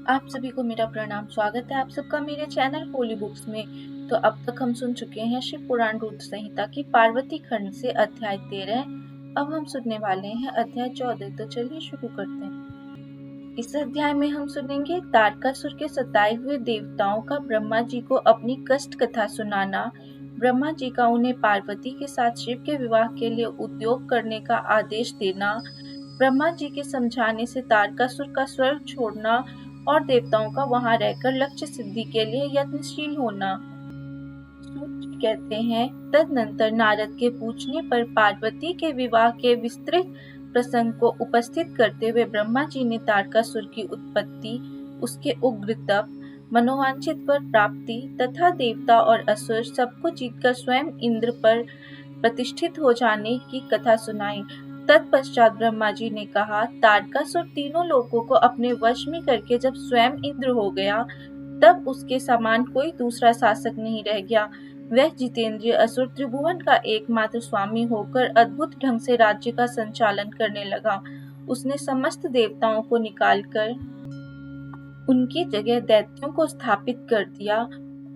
आप सभी को मेरा प्रणाम। स्वागत है आप सबका मेरे चैनल होली बुक्स में। तो अब तक हम सुन चुके हैं शिव पुराण रुद्र संहिता की पार्वती खंड से अध्याय 13। अब हम सुनने वाले हैं अध्याय 14। तो चलिए शुरू करते हैं। इस अध्याय में हम सुनेंगे तारकासुर के सताए हुए देवताओं का ब्रह्मा जी को अपनी कष्ट कथा सुनाना, ब्रह्मा जी का उन्हें पार्वती के साथ शिव के विवाह के लिए उद्योग करने का आदेश देना, ब्रह्मा जी के समझाने से तारकासुर का स्वर्ग छोड़ना और देवताओं का वहां रहकर लक्ष्य सिद्धि के लिए यत्नशील होना। सूत कहते हैं, तदनंतर नारद के पूछने पर पार्वती के विवाह के विस्तृत प्रसंग को उपस्थित करते हुए ब्रह्मा जी ने तारकासुर की उत्पत्ति, उसके उग्र तप, मनोवांछित वर प्राप्ति तथा देवता और असुर सबको जीतकर स्वयं इंद्र पर प्रतिष्ठित हो जाने की कथा सुनाई। तत्पश्चात ब्रह्मा जी ने कहा, तारकासुर तीनों लोकों को अपने वश में करके जब स्वयं इंद्र हो गया, तब उसके समान कोई दूसरा शासक नहीं रह गया। वह जितेंद्रिय असुर त्रिभुवन का एकमात्र स्वामी होकर अद्भुत ढंग से राज्य का संचालन करने लगा। उसने समस्त देवताओं को निकालकर उनकी जगह दैत्यों को स्थापित कर दिया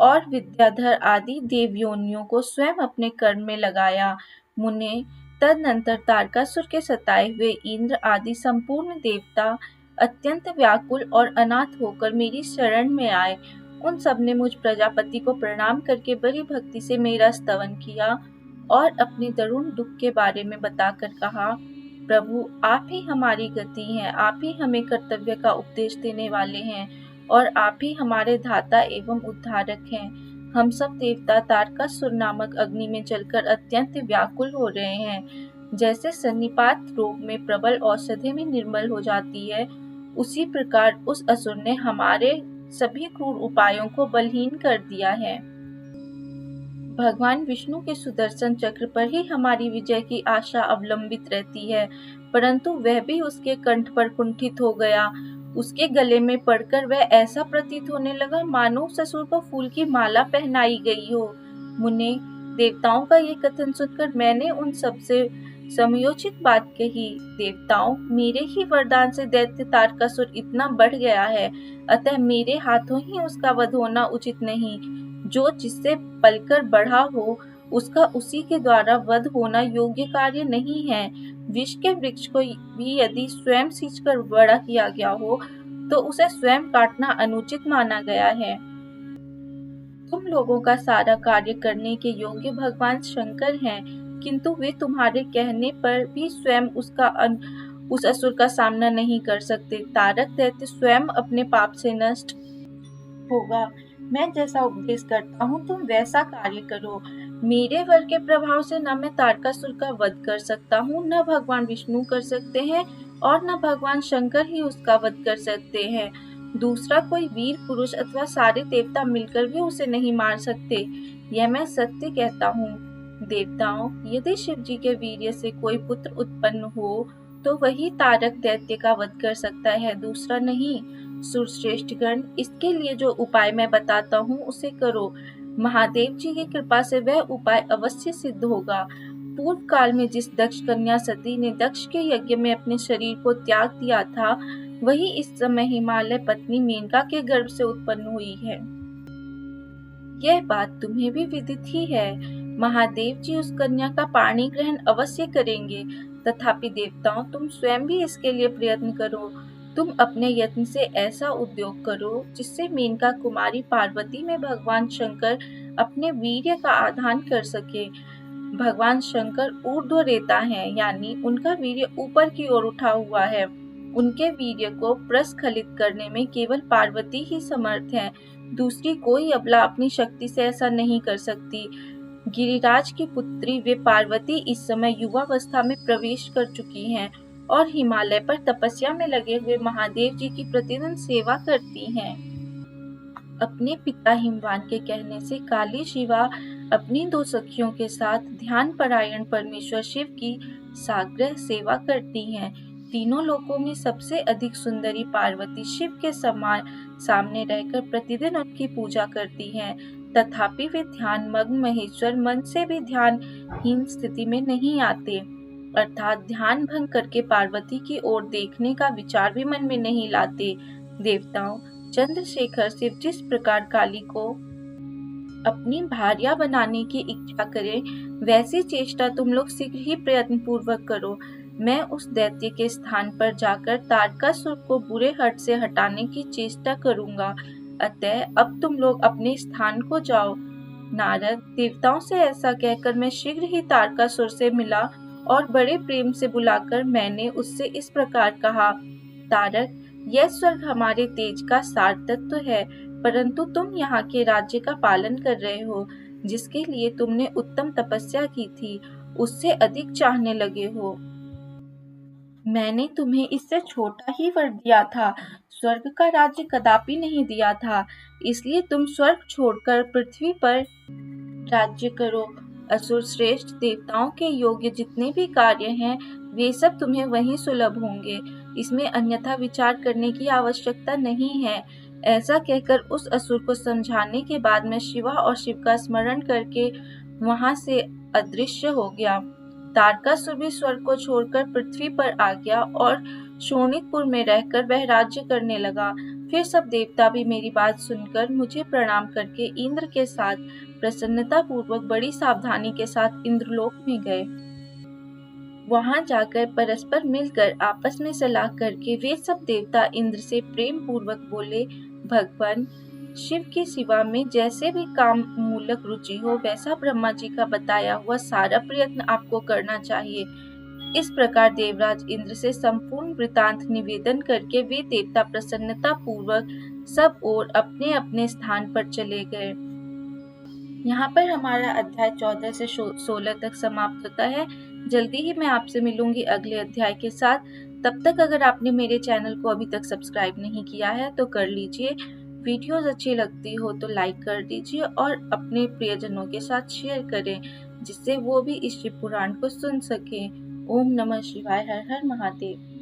और विद्याधर आदि देवयोनियों को स्वयं अपने कर्म में लगाया। मुने, तदनंतर तारकासुर के सताए हुए इंद्र आदि संपूर्ण देवता अत्यंत व्याकुल और अनाथ होकर मेरी शरण में आए। उन सब ने मुझ प्रजापति को प्रणाम करके बड़ी भक्ति से मेरा स्तवन किया और अपने दारुण दुख के बारे में बताकर कहा, प्रभु, आप ही हमारी गति हैं, आप ही हमें कर्तव्य का उपदेश देने वाले हैं और आप ही हमारे धाता एवं उद्धारक हैं। हम सब देवता तारकासुर नामक अग्नि में जलकर अत्यंत व्याकुल हो रहे हैं। जैसे सन्निपात रोग में प्रबल औषधि में निर्मल हो जाती है, उसी प्रकार उस असुर ने हमारे सभी क्रूर उपायों को बलहीन कर दिया है। भगवान विष्णु के सुदर्शन चक्र पर ही हमारी विजय की आशा अवलंबित रहती है, परंतु वह भी उसके कंठ पर कुंठित हो गया। उसके गले में पड़कर वह ऐसा प्रतीत होने लगा मानो ससुर को फूल की माला पहनाई गई हो। मुने, देवताओं का ये कथन सुनकर मैंने उन सबसे समयोचित बात कही। देवताओं, मेरे ही वरदान से दैत्य तारकासुर इतना बढ़ गया है, अतः मेरे हाथों ही उसका वध होना उचित नहीं। जो जिससे पलकर बढ़ा हो, उसका उसी के द्वारा वध होना योग्य कार्य नहीं है। विष के वृक्ष को भी यदि स्वयं सींचकर बड़ा किया गया हो, तो उसे स्वयं काटना अनुचित माना गया है। तुम लोगों का सारा कार्य करने के योग्य भगवान शंकर हैं, किंतु वे तुम्हारे कहने पर भी स्वयं उस असुर का सामना नहीं कर सकते। तारक दैत्य स्वयं अपने पाप से नष्ट होगा। मैं जैसा उपदेश करता हूँ तुम वैसा कार्य करो। मेरे वर के प्रभाव से न मैं तारकासुर का वध कर सकता हूँ, न भगवान विष्णु कर सकते हैं और न भगवान शंकर ही उसका वध कर सकते हैं। दूसरा कोई वीर पुरुष अथवा सारे देवता मिलकर भी उसे नहीं मार सकते। यह मैं सत्य कहता हूँ। देवताओं, यदि शिव जी के वीर्य से कोई पुत्र उत्पन्न हो, तो वही तारक दैत्य का वध कर सकता है, दूसरा नहीं। सुरश्रेष्ठगण, इसके लिए जो उपाय मैं बताता हूँ उसे करो। महादेव जी की कृपा से वह उपाय अवश्य सिद्ध होगा। पूर्व काल में जिस दक्ष कन्या सती ने दक्ष के यज्ञ में अपने शरीर को त्याग दिया था, वही इस समय हिमालय पत्नी मेनका के गर्भ से उत्पन्न हुई है। यह बात तुम्हें भी विदित ही है। महादेव जी उस कन्या का पाणी ग्रहण अवश्य करेंगे। तथापि देवताओं, तुम स्वयं भी इसके लिए प्रयत्न करो। तुम अपने यत्न से ऐसा उद्योग करो जिससे मेनका कुमारी पार्वती में भगवान शंकर अपने वीर्य का आधान कर सके। भगवान शंकर ऊर्ध्वरेता हैं, यानी उनका वीर्य ऊपर की ओर उठा हुआ है। उनके वीर्य को प्रस्खलित करने में केवल पार्वती ही समर्थ है। दूसरी कोई अबला अपनी शक्ति से ऐसा नहीं कर सकती। गिरिराज की पुत्री वे पार्वती इस समय युवावस्था में प्रवेश कर चुकी हैं और हिमालय पर तपस्या में लगे हुए महादेव जी की प्रतिदिन सेवा करती हैं। अपने पिता हिमवान के कहने से काली शिवा अपनी दो सखियों के साथ ध्यान परायण परमेश्वर शिव की साग्रह सेवा करती हैं। तीनों लोकों में सबसे अधिक सुंदरी पार्वती शिव के सामने रहकर प्रतिदिन उनकी पूजा करती हैं। तथापि वे ध्यान मग्न महेश्वर मन से भी ध्यानहीन स्थिति में नहीं आते, अर्थात ध्यान भंग करके पार्वती की ओर देखने का विचार भी मन में नहीं लाते। देवताओं, चंद्रशेखर सिर्फ जिस प्रकार काली को अपनी भार्या बनाने की इच्छा करे, वैसी चेष्टा तुम लोग शीघ्र ही प्रयत्न पूर्वक करो। मैं उस दैत्य के स्थान पर जाकर तारकासुर को बुरे हट से हटाने की चेष्टा करूंगा। अतः अब तुम लोग अपने स्थान को जाओ। नारद, देवताओं से ऐसा कहकर मैं शीघ्र ही तारकासुर से मिला और बड़े प्रेम से बुलाकर मैंने उससे इस प्रकार कहा, तारक, यह स्वर्ग हमारे तेज का सार तत्व है, परंतु तुम यहाँ के राज्य का पालन कर रहे हो, जिसके लिए तुमने उत्तम तपस्या की थी, उससे अधिक चाहने लगे हो। मैंने तुम्हें इससे छोटा ही वर दिया था, स्वर्ग का राज्य कदापि नहीं दिया था, इसलिए तुम स्वर्ग छोड़कर पृथ्वी पर राज्य करो। असुर श्रेष्ठ, देवताओं के योग्य जितने भी कार्य हैं, वे सब तुम्हें वहीं सुलभ होंगे, इसमें अन्यथा विचार करने की आवश्यकता नहीं है। ऐसा कहकर उस असुर को समझाने के बाद मैं शिवा और शिव का स्मरण करके वहां से अदृश्य हो गया। तारकासुर भी स्वर्ग को छोड़कर पृथ्वी पर आ गया और शोणितपुर में रहकर वह राज्य करने लगा। फिर सब देवता भी मेरी बात सुनकर मुझे प्रणाम करके इंद्र के साथ प्रसन्नता पूर्वक बड़ी सावधानी के साथ इंद्रलोक में गए। वहां जाकर परस्पर मिलकर आपस में सलाह करके वे सब देवता इंद्र से प्रेम पूर्वक बोले, भगवान शिव के सिवा में जैसे भी काम मूलक रुचि हो, वैसा ब्रह्मा जी का बताया हुआ सारा प्रयत्न आपको करना चाहिए। इस प्रकार देवराज इंद्र से संपूर्ण वृतांत निवेदन करके वे देवता प्रसन्नता पूर्वक सब ओर अपने अपने स्थान पर चले गए। यहाँ पर हमारा अध्याय 14 से 16 तक समाप्त होता है। जल्दी ही मैं आपसे मिलूंगी अगले अध्याय के साथ। तब तक अगर आपने मेरे चैनल को अभी तक सब्सक्राइब नहीं किया है तो कर लीजिए। वीडियोस अच्छी लगती हो तो लाइक कर दीजिए और अपने प्रियजनों के साथ शेयर करें, जिससे वो भी इस शिव पुराण को सुन सकें। ओम नमः शिवाय। हर हर महादेव।